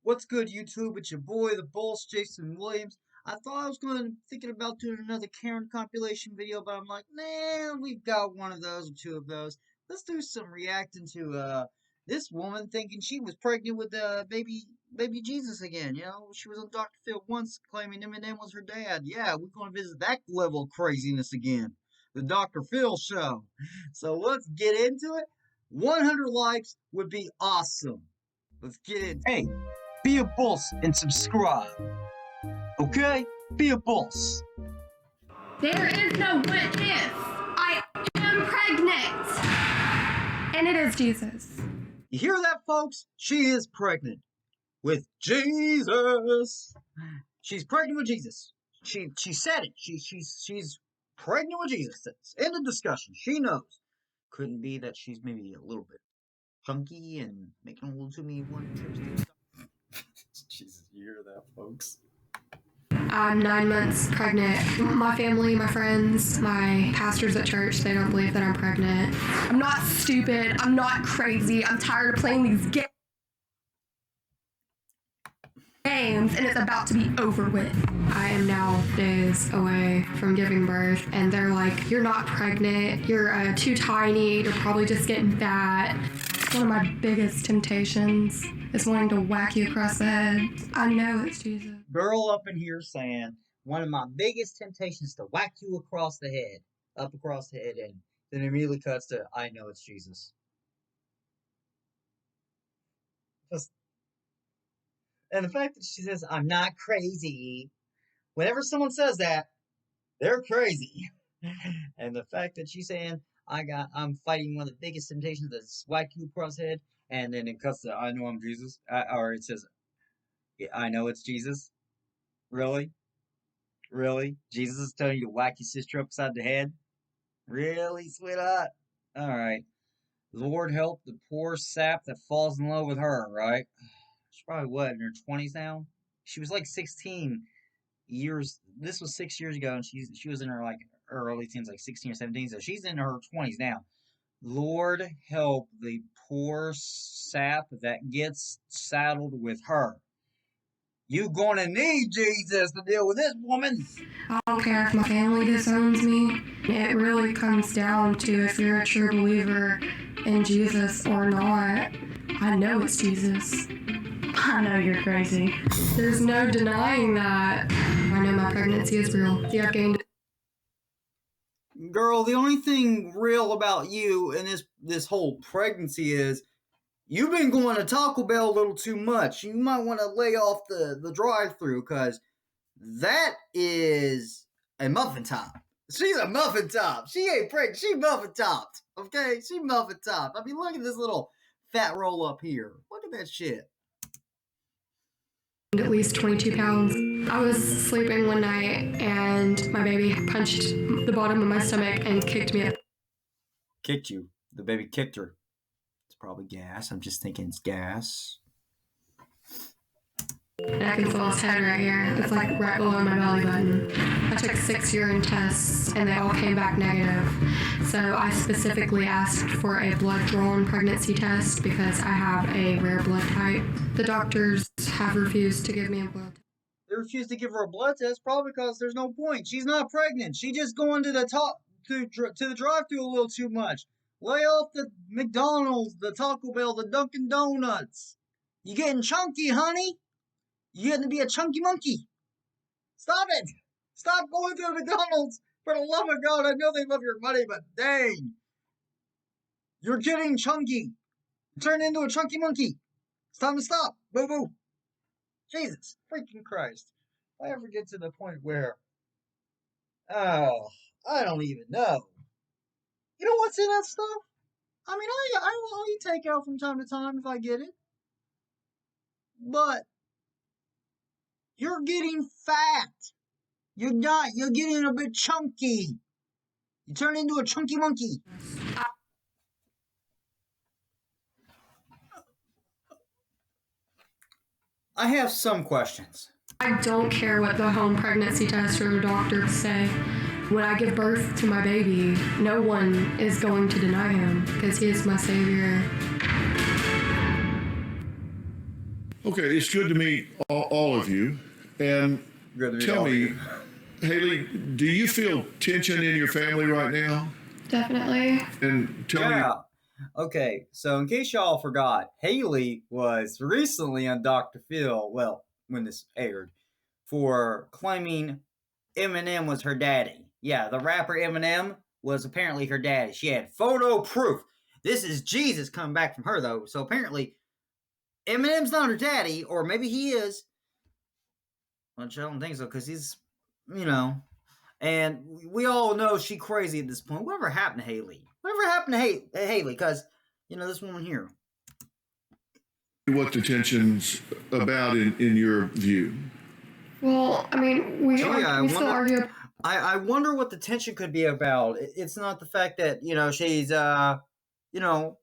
What's good, YouTube? It's your boy, the Boss, Jason Williams. I thought I was thinking about doing another Karen compilation video, but I'm like, nah, we've got one of those or two of those. Let's do some reacting to this woman thinking she was pregnant with baby Jesus again. You know, she was on Dr. Phil once claiming Eminem was her dad. Yeah, we're gonna visit that level of craziness again. The Dr. Phil show. So let's get into it. 100 likes would be awesome. Let's get it. Hey, be a boss and subscribe. Okay? Be a boss. There is no witness. I am pregnant. And it is Jesus. You hear that, folks? She is pregnant with Jesus. She's pregnant with Jesus. She said it. She's pregnant with Jesus. End of discussion. She knows. Couldn't be that she's maybe a little bit chunky and making a little too many one trips. Jesus, you hear that, folks? I'm 9 months pregnant. My family, my friends, my pastors at church, they don't believe that I'm pregnant. I'm not stupid. I'm not crazy. I'm tired of playing these games, and it's about to be over with. I am now days away from giving birth, and they're like, you're not pregnant. You're too tiny. You're probably just getting fat. One of my biggest temptations is wanting to whack you across the head. I know it's Jesus. Girl up in here saying, one of my biggest temptations to whack you across the head, up across the head, and then immediately cuts to, I know it's Jesus. And the fact that she says, I'm not crazy, whenever someone says that, they're crazy. And the fact that she's saying, I'm fighting one of the biggest temptations to whack you across the head, and then it cuts to, I know I'm Jesus, or it says, yeah, I know it's Jesus. Really? Really? Jesus is telling you to whack your sister upside the head? Really, sweetheart? Alright. Lord help the poor sap that falls in love with her, right? She's probably what, in her 20s now? She was like 16 years. This was 6 years ago, and she was in her like early teens, like 16 or 17. So she's in her 20s now. Lord help the poor sap that gets saddled with her. You gonna need Jesus to deal with this woman. I don't care if my family disowns me. It really comes down to if you're a true believer in Jesus or not. I know it's Jesus. I know you're crazy. There's no denying that. I know my pregnancy is real. Yeah, I've gained. Girl, the only thing real about you and this whole pregnancy is you've been going to Taco Bell a little too much. You might want to lay off the drive-thru, because that is a muffin top. She's a muffin top. She ain't pregnant. She muffin topped. Okay? She muffin topped. I mean, look at this little fat roll up here. Look at that shit. At least 22 pounds. I was sleeping one night and my baby punched the bottom of my stomach and kicked me up. Kicked you. The baby kicked her. It's probably gas. I'm just thinking it's gas. And I can feel his head right here. It's like right below my belly button. I took 6 urine tests and they all came back negative. So I specifically asked for a blood drawn pregnancy test because I have a rare blood type. The doctors have refused to give me a blood test. They refused to give her a blood test probably because there's no point. She's not pregnant. She just going to the the drive-thru a little too much. Lay off the McDonald's, the Taco Bell, the Dunkin' Donuts. You getting chunky, honey? You getting to be a chunky monkey. Stop it. Stop going to the McDonald's. For the love of God, I know they love your money, but dang. You're getting chunky. Turn into a chunky monkey. It's time to stop. Boo-boo. Jesus freaking Christ. If I ever get to the point where, oh, I don't even know. You know what's in that stuff? I mean, I'll eat takeout from time to time if I get it. But you're getting fat. You're getting a bit chunky. You turn into a chunky monkey. I have some questions. I don't care what the home pregnancy test or the doctors say. When I give birth to my baby, no one is going to deny him because he is my savior. Okay, it's good to meet all of you. And Good to meet tell all of me, you. Haley, do you feel tension in your family right now? Definitely. And tell me. Yeah. Okay, so in case y'all forgot, Haley was recently on Dr. Phil, well, when this aired, for claiming Eminem was her daddy. Yeah, the rapper Eminem was apparently her daddy. She had photo proof. This is Jesus coming back from her, though. So apparently, Eminem's not her daddy, or maybe he is. Which I don't think so, because he's, you know. And we all know she crazy at this point. Whatever happened to Haley? Whatever happened to Haley? Because, you know, this woman here. What the tension's about in your view? Well, I mean, we still argue. I wonder what the tension could be about. It's not the fact that, you know, she's, you know,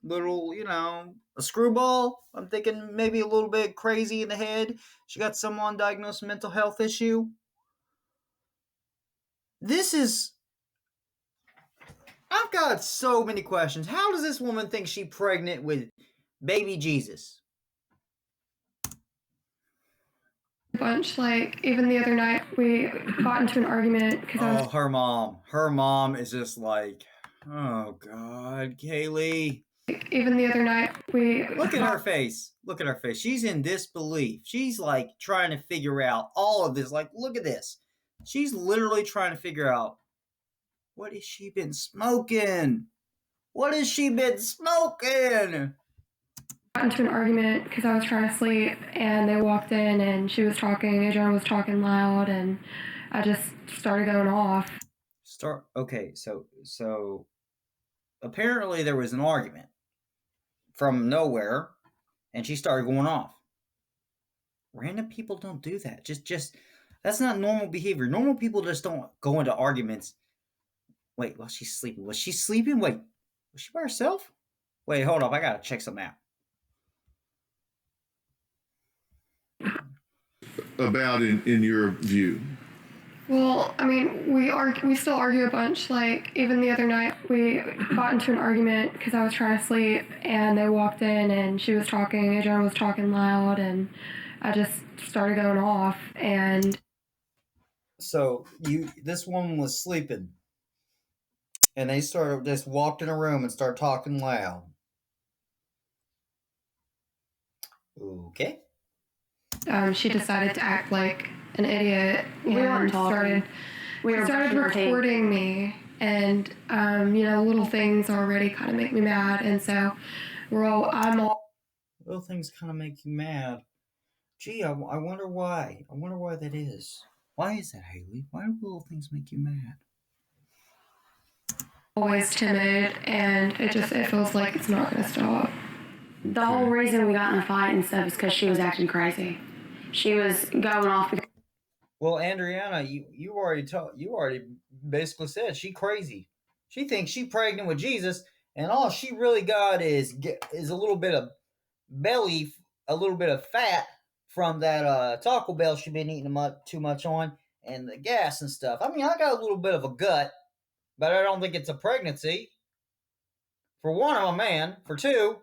little, you know, a screwball. I'm thinking maybe a little bit crazy in the head. She got some undiagnosed mental health issue. I've got so many questions. How does this woman think she's pregnant with baby Jesus? Bunch, like, even the other night, we got into an argument because her mom is just like, oh God, Kaylee. Even the other night, look at her face. She's in disbelief. She's like trying to figure out all of this. Like, look at this. She's literally trying to figure out, what has she been smoking? Got into an argument because I was trying to sleep, and they walked in, and she was talking. Adriana was talking loud, and I just started going off. Okay, so apparently there was an argument from nowhere, and she started going off. Random people don't do that. Just that's not normal behavior. Normal people just don't go into arguments. Wait, while she's sleeping. Was she sleeping? Wait, was she by herself? Wait, hold up. I gotta check something out. About in your view? Well, I mean, we still argue a bunch. Like, even the other night, we got into an argument because I was trying to sleep, and they walked in, and she was talking. Adriana was talking loud, and I just started going off. And so this woman was sleeping, and they just walked in a room and started talking loud. Okay. She decided to act like an idiot and started recording me, and you know, little things already kind of make me mad, and so little things kind of make you mad. Gee, I wonder why. I wonder why that is. Why is that, Haley? Why do little things make you mad? Always timid, and it feels like it's not going to stop. The whole reason we got in a fight and stuff is because she was acting crazy. She was going off. Well, Adriana, you already basically said she crazy. She thinks she pregnant with Jesus, and all she really got is a little bit of belly, a little bit of fat from that Taco Bell she been eating too much on, and the gas and stuff. I mean, I got a little bit of a gut, but I don't think it's a pregnancy. For one, I'm a man. For two,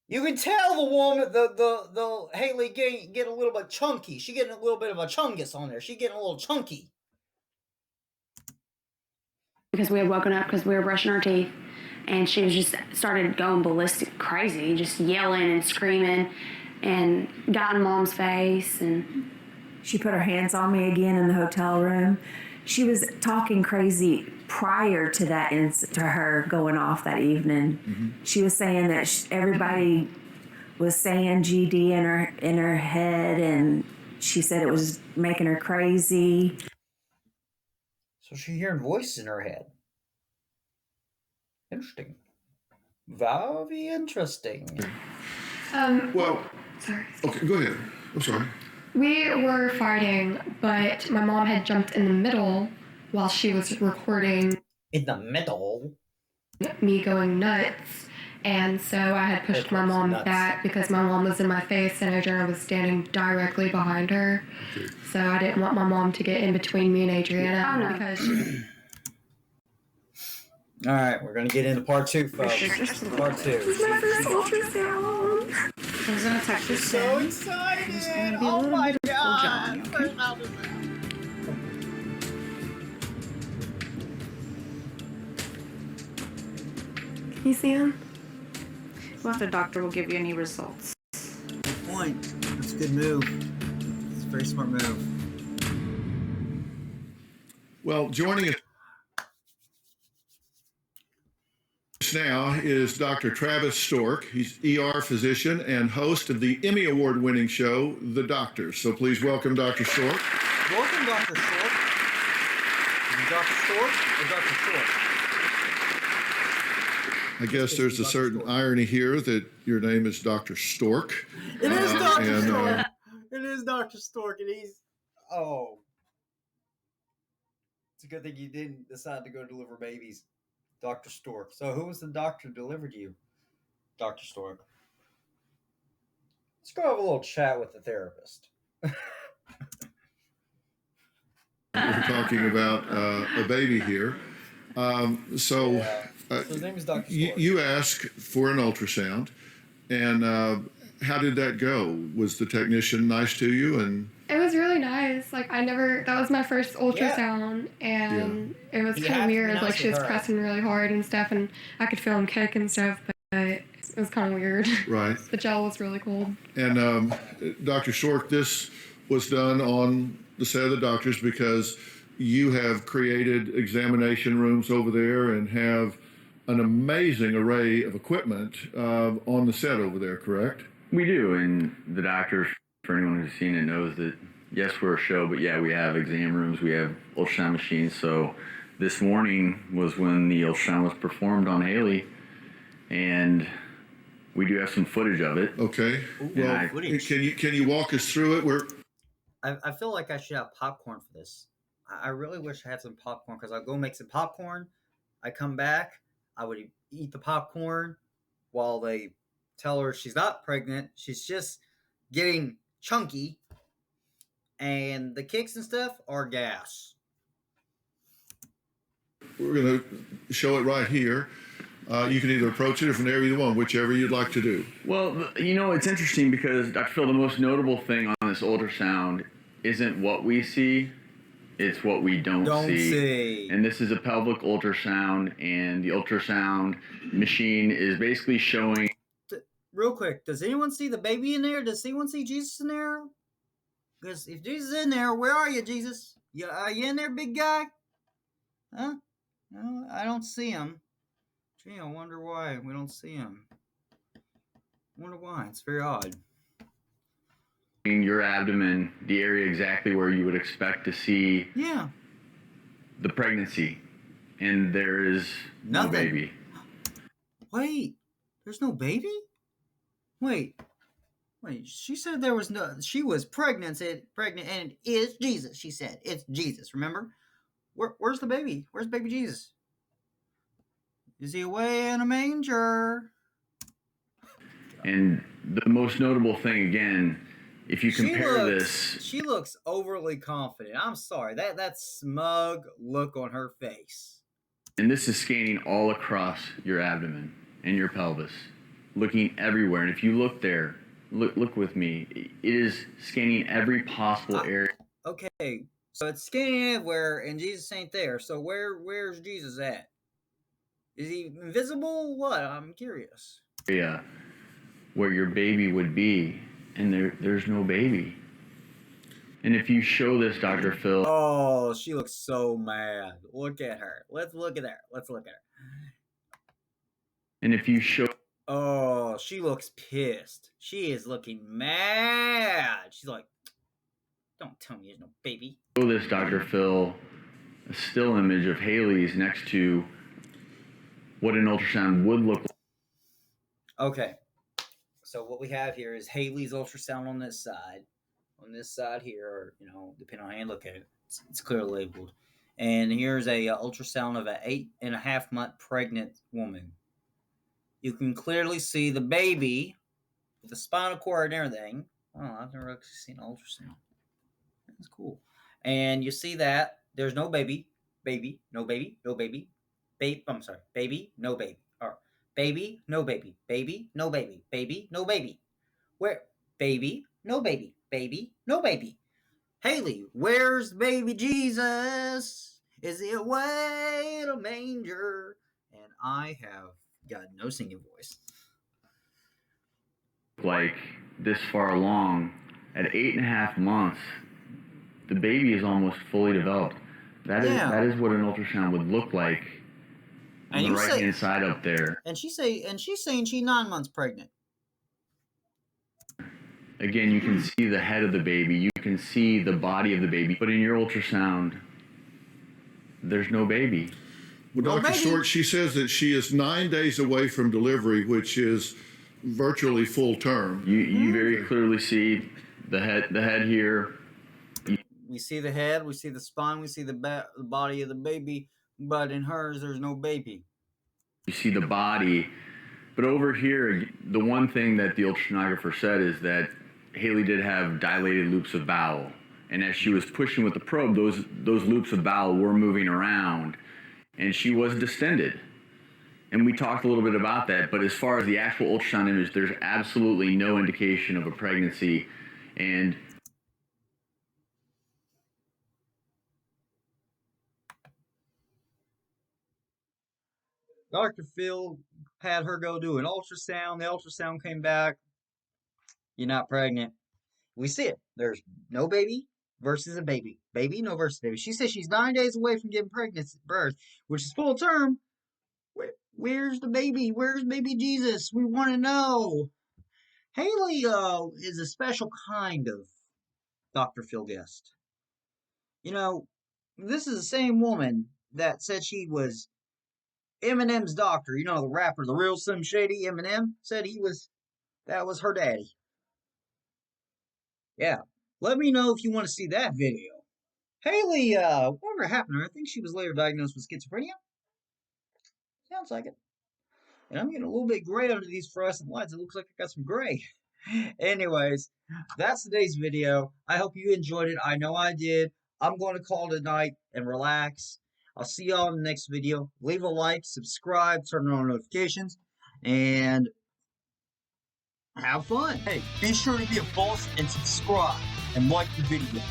you can tell the woman, the Haley get a little bit chunky. She getting a little bit of a chungus on there. She getting a little chunky. Because we had woken up because we were brushing our teeth, and she was just started going ballistic, crazy, just yelling and screaming, and got in Mom's face. And she put her hands on me again in the hotel room. She was talking crazy prior to that to her going off that evening. Mm-hmm. She was saying that everybody was saying GD in her head, and she said it was making her crazy. So she's hearing voices in her head. Interesting. Very interesting. Well, sorry. Okay, go ahead. I'm sorry. We were fighting, but my mom had jumped in the middle while she was recording. In the middle? Me going nuts. And so I had pushed my mom back because my mom was in my face and Adriana was standing directly behind her. Okay. So I didn't want my mom to get in between me and Adriana. Oh, no. Because All right, we're gonna get into part 2, folks. Part 2. This is my first ultrasound. He's gonna touch your So skin. excited! There's gonna be a Oh little my bit of pull god! job, okay? First ultrasound. Can you see him? Well, the doctor will give you any results. Good point. That's a good move. It's a very smart move. Well, joining us now is Dr. Travis Stork. He's ER physician and host of the Emmy Award-winning show, The Doctors. So please welcome Dr. Stork. Welcome, Dr. Stork. Is it Dr. Stork or Dr. Stork? I guess there's a certain irony here that your name is Dr. Stork. It is Dr. and, Stork. It is Dr. Stork, and he's... Oh. It's a good thing you didn't decide to go deliver babies. Dr. Stork. So who was the doctor who delivered you? Dr. Stork. Let's go have a little chat with the therapist. We're talking about a baby here. So his name is Dr. Stork. you asked for an ultrasound, and how did that go? Was the technician nice to you? And It was really nice. Like that was my first ultrasound, and it was You kind have of to be weird. nice Like with she was her. pressing really hard and stuff, and I could feel him kick and stuff, but it was kind of weird. right. The gel was really cold. And Dr. Stork, this was done on the set of the Doctors because you have created examination rooms over there and have an amazing array of equipment on the set over there, correct? We do, and the doctor, for anyone who's seen it, knows that, yes, we're a show, but yeah, we have exam rooms, we have ultrasound machines. So this morning was when the ultrasound was performed on Haley, and we do have some footage of it. Okay. Yeah, Well, can you walk us through it? I feel like I should have popcorn for this. I really wish I had some popcorn because I'll go make some popcorn. I come back, I would eat the popcorn while they tell her she's not pregnant. She's just getting chunky. And the kicks and stuff are gas. We're going to show it right here. You can either approach it or from there you want, whichever you'd like to do. Well, you know, it's interesting because, Dr. Phil, the most notable thing on this ultrasound isn't what we see, it's what we don't see. And this is a pelvic ultrasound, and the ultrasound machine is basically showing... Real quick, does anyone see the baby in there? Does anyone see Jesus in there? Because if Jesus is in there, where are you, Jesus? Are you in there, big guy? Huh? No, I don't see him. Gee, I wonder why we don't see him. I wonder why. It's very odd. in your abdomen, the area exactly where you would expect to see the pregnancy, and there is no baby. Wait, there's no baby? Wait, she said there was no, she was pregnant, and it is Jesus, she said. It's Jesus, remember? Where's the baby? Where's baby Jesus? Is he away in a manger? And the most notable thing, again, if you compare this... She looks overly confident. I'm sorry. That smug look on her face. And this is scanning all across your abdomen and your pelvis, looking everywhere. And if you look there, look with me, it is scanning every possible area. Okay, so it's scanning everywhere, and Jesus ain't there. So where's Jesus at? Is he invisible? What? I'm curious. Area where your baby would be, and there's no baby. And if you show this, Dr. Phil... Oh, she looks so mad. Look at her. Let's look at her. Let's look at her. And if you show... Oh, she looks pissed. She is looking mad. She's like, don't tell me there's no baby. Show this, Dr. Phil, a still image of Haley's next to what an ultrasound would look like. Okay. So what we have here is Haley's ultrasound on this side. On this side here, or, depending on how you look at it, it's clearly labeled. And here's a ultrasound of an 8.5-month pregnant woman. You can clearly see the baby with the spinal cord and everything. Oh, I've never actually seen an ultrasound. That's cool. And you see that there's no baby, no baby, no baby. I'm sorry, baby, no baby. Or baby, no baby, baby, no baby, baby, no baby. Where? Baby, no baby, baby, no baby. Haley, where's baby Jesus? Is he away in a manger? And I have got no singing voice. Like this far along, at 8.5 months, the baby is almost fully developed. That is what an ultrasound would look like on the right hand side up there. And she's saying she's 9 months pregnant. Again, you can see the head of the baby, you can see the body of the baby, but in your ultrasound, there's no baby. Well, Dr. Short, she says that she is 9 days away from delivery, which is virtually full term. You very clearly see the head here. We see the head, we see the spine, we see the body of the baby, but in hers, there's no baby. You see the body, but over here, the one thing that the ultrasonographer said is that Haley did have dilated loops of bowel, and as she was pushing with the probe, those loops of bowel were moving around, and she was distended. And we talked a little bit about that, but as far as the actual ultrasound image, there's absolutely no indication of a pregnancy. And Dr. Phil had her go do an ultrasound. The ultrasound came back. You're not pregnant. We see it. There's no baby versus a baby. Baby, no versus baby. She says she's 9 days away from getting birth, which is full term. Where's the baby? Where's baby Jesus? We want to know. Haley is a special kind of Dr. Phil guest. You know, this is the same woman that said she was Eminem's doctor. You know, the rapper, the real Slim Shady. Eminem said that was her daddy. Yeah. Let me know if you want to see that video. Haley, whatever happened to her, I think she was later diagnosed with schizophrenia. Sounds like it. And I'm getting a little bit gray under these fluorescent lights. It looks like I got some gray. Anyways, that's today's video. I hope you enjoyed it. I know I did. I'm going to call it a night and relax. I'll see y'all in the next video. Leave a like, subscribe, turn on notifications, and have fun. Hey, be sure to be a boss and subscribe and like the video.